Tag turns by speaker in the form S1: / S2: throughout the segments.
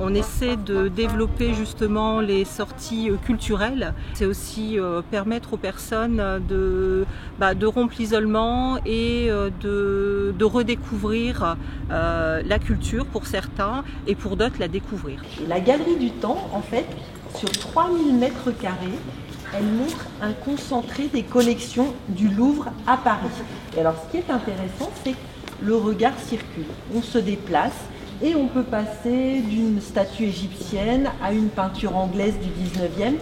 S1: On essaie de développer justement les sorties culturelles. C'est aussi permettre aux personnes de rompre l'isolement et de redécouvrir la culture pour certains et pour d'autres la découvrir.
S2: La Galerie du Temps, en fait, sur 3000 mètres carrés, elle montre un concentré des collections du Louvre à Paris. Et alors ce qui est intéressant, c'est que le regard circule. On se déplace. Et on peut passer d'une statue égyptienne à une peinture anglaise du 19e.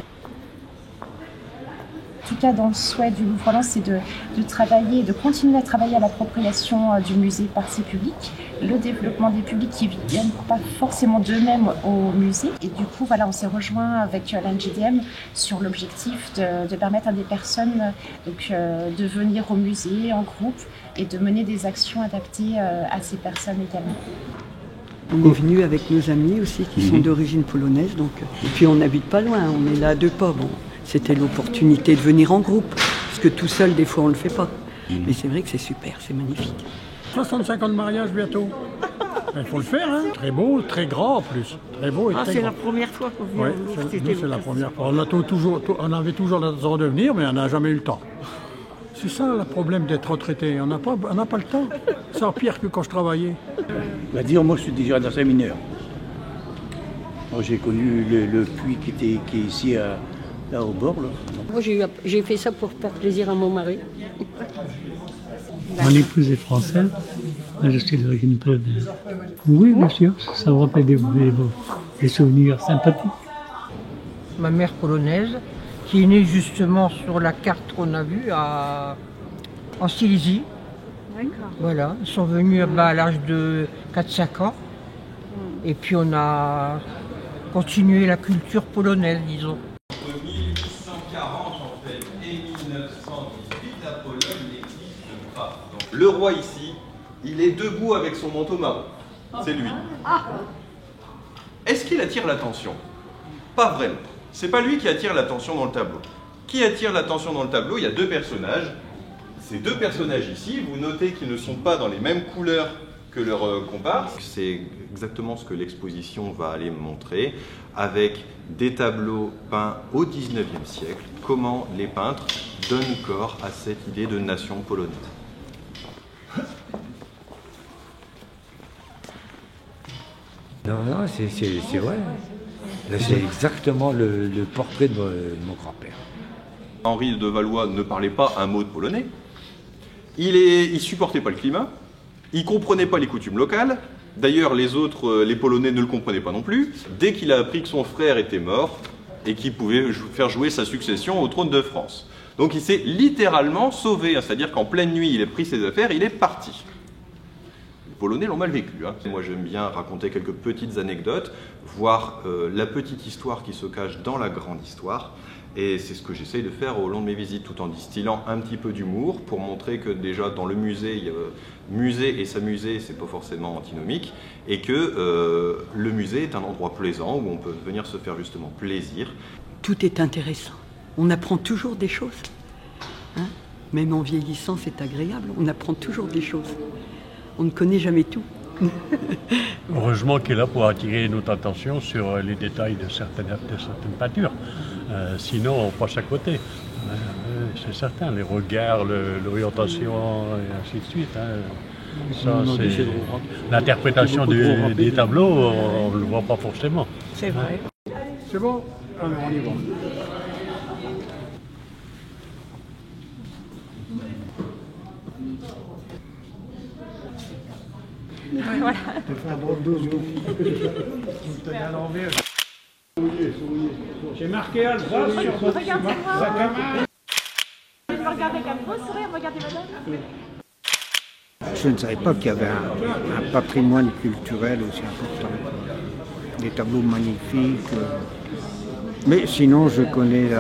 S3: En tout cas, dans le souhait du Louvre, c'est de travailler, de continuer à travailler à l'appropriation du musée par ses publics, le développement des publics qui ne viennent pas forcément d'eux-mêmes au musée. Et du coup, voilà, on s'est rejoint avec l'NJDM sur l'objectif de permettre à des personnes de venir au musée en groupe et de mener des actions adaptées à ces personnes également.
S4: On est venu avec nos amis aussi qui sont d'origine polonaise, et puis on n'habite pas loin, on est là à 2 pas. Bon, c'était l'opportunité de venir en groupe, parce que tout seul des fois on ne le fait pas. Mais c'est vrai que c'est super, c'est magnifique.
S5: 65 ans de mariage bientôt. Il faut le faire, hein. Très beau, très grand en plus. Très beau et très
S4: c'est
S5: grand.
S4: la première fois qu'on vient.
S5: Oui, c'est la première fois. On avait toujours l'intention de venir, mais on n'a jamais eu le temps. C'est ça le problème d'être retraité, on n'a pas le temps. C'est pire que quand je travaillais.
S6: Moi je suis déjà dans un mineur. Moi j'ai connu le puits qui est ici là au bord. Là.
S7: Moi j'ai fait ça pour faire plaisir à mon mari.
S8: Mon épouse est française, moi je suis d'origine polonaise. Oui, bien sûr, ça me rappelle des souvenirs sympathiques.
S9: Ma mère polonaise, qui est née justement sur la carte qu'on a vue en Silésie. Voilà, ils sont venus à l'âge de 4-5 ans. Et puis on a continué la culture polonaise, disons.
S10: Entre 1840 en fait et 1918, la Pologne n'existe pas. Donc, le roi ici, il est debout avec son manteau marron. C'est lui. Est-ce qu'il attire l'attention? Pas vraiment. C'est pas lui qui attire l'attention dans le tableau. Qui attire l'attention dans le tableau? Il y a 2 personnages. Ces 2 personnages ici, vous notez qu'ils ne sont pas dans les mêmes couleurs que leurs comparses. C'est exactement ce que l'exposition va aller montrer, avec des tableaux peints au XIXe siècle, comment les peintres donnent corps à cette idée de nation polonaise.
S11: Non, c'est vrai. Là, c'est exactement le portrait de mon grand-père.
S10: Henri de Valois ne parlait pas un mot de polonais. Il supportait pas le climat. Il comprenait pas les coutumes locales. D'ailleurs, les Polonais ne le comprenaient pas non plus. Dès qu'il a appris que son frère était mort et qu'il pouvait faire jouer sa succession au trône de France. Donc il s'est littéralement sauvé, c'est-à-dire qu'en pleine nuit, il a pris ses affaires, il est parti. Les Polonais l'ont mal vécu. Moi, j'aime bien raconter quelques petites anecdotes, voir la petite histoire qui se cache dans la grande histoire. Et c'est ce que j'essaye de faire au long de mes visites, tout en distillant un petit peu d'humour pour montrer que déjà dans le musée, musée et s'amuser, c'est pas forcément antinomique, et que le musée est un endroit plaisant où on peut venir se faire justement plaisir.
S4: Tout est intéressant. On apprend toujours des choses. Même en vieillissant, c'est agréable. On apprend toujours des choses. On ne connaît jamais tout.
S5: Heureusement qu'il est là pour attirer notre attention sur les détails de certaines peintures. Sinon, on passe à côté. C'est certain, les regards, l'orientation, et ainsi de suite. Ça, c'est l'interprétation des tableaux, on ne le voit pas forcément.
S9: C'est vrai.
S5: C'est bon? On y va.
S9: Voilà.
S5: J'ai marqué Alsace sur votre sac à main.
S3: Je me regarde avec un gros sourire, regardez madame.
S12: Je ne savais pas qu'il y avait un patrimoine culturel aussi important. Des tableaux magnifiques, Mais sinon, je connais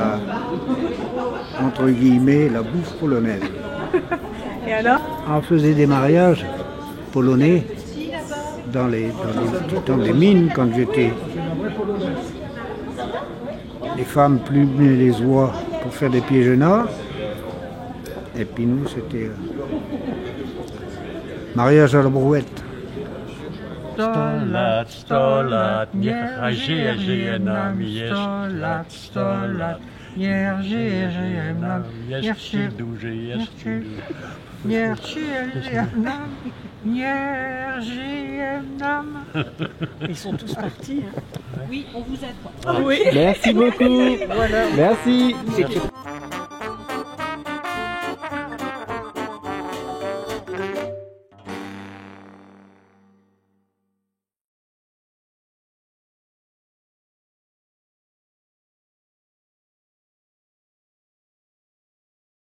S12: entre guillemets, la bouffe polonaise.
S13: Et alors?
S12: On faisait des mariages polonais dans les mines quand j'étais. Les femmes plumaient les oies pour faire des pieds-genards. Et puis nous, c'était mariage à la brouette.
S5: 100 lat, niech żyje nam jeszcze 100 lat. Niech żyje nam jeszcze dłużej,
S9: Niech żyje nam, niech żyje nam.
S13: Ils sont tous partis. Hein.
S1: Oui, on vous attend.
S13: Oui.
S14: Merci beaucoup.
S13: Voilà.
S14: Merci.